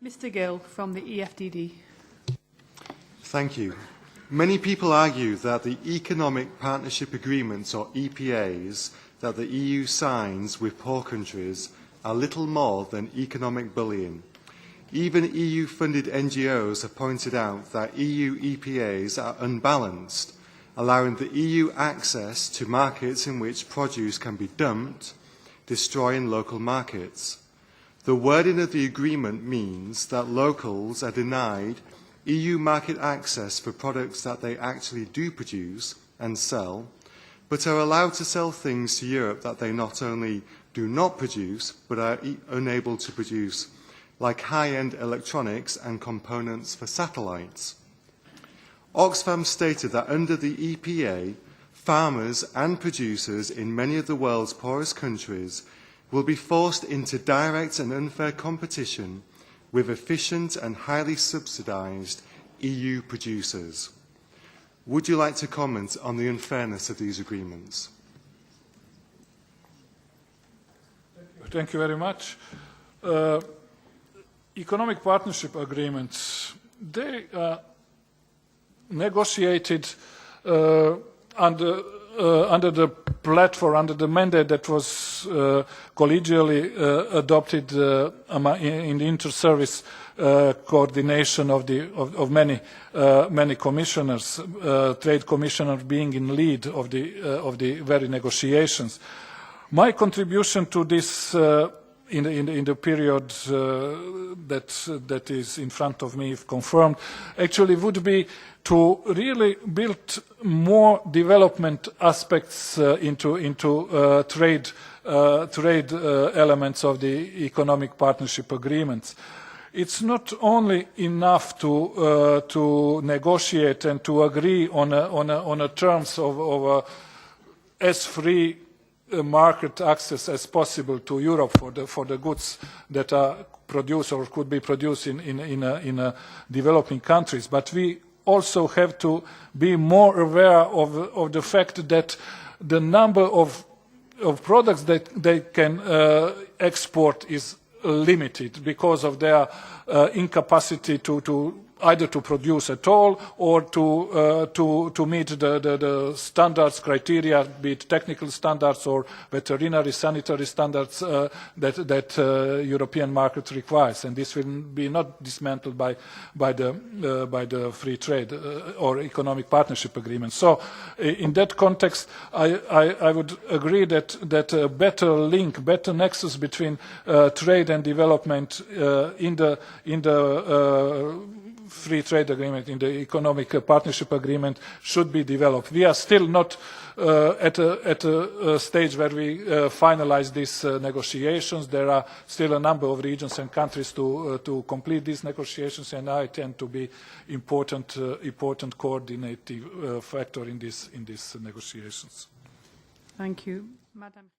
Mr. Gill from the EFDD. Thank you. Many people argue that the Economic Partnership Agreements, or EPAs, that the EU signs with poor countries are little more than economic bullying. Even EU-funded NGOs have pointed out that EU EPAs are unbalanced, allowing the EU access to markets in which produce can be dumped, destroying local markets. The wording of the agreement means that locals are denied EU market access for products that they actually do produce and sell, but are allowed to sell things to Europe that they not only do not produce, but are unable to produce, like high-end electronics and components for satellites. Oxfam stated that under the EPA, farmers and producers in many of the world's poorest countries will be forced into direct and unfair competition with efficient and highly subsidised EU producers. Would you like to comment on the unfairness of these agreements? Thank you very much. Economic partnership agreements, they are negotiated under the platform, under the mandate that was collegially adopted in the inter-service coordination of many commissioners, trade commissioner being in lead of the very negotiations. My contribution to this in the period that is in front of me, if confirmed, actually would be to really build more development aspects into trade elements of the economic partnership agreements. It's not only enough to negotiate and to agree on a terms of as free market access as possible to Europe for the goods that are produced or could be produced in developing countries, but we also have to be more aware of the fact that the number of products that they can export is limited because of their incapacity to either to produce at all or to meet the standards, criteria, be it technical standards or veterinary sanitary standards that European market requires, and this will be not dismantled by the free trade or economic partnership agreement. So, in that context, I would agree that a better link, better nexus between trade and development in the free trade agreement, in the economic partnership agreement, should be developed. We are still not at a stage where we finalize these negotiations. There are still a number of regions and countries to complete these negotiations, and I tend to be important coordinating factor in these negotiations. Thank you, Madam.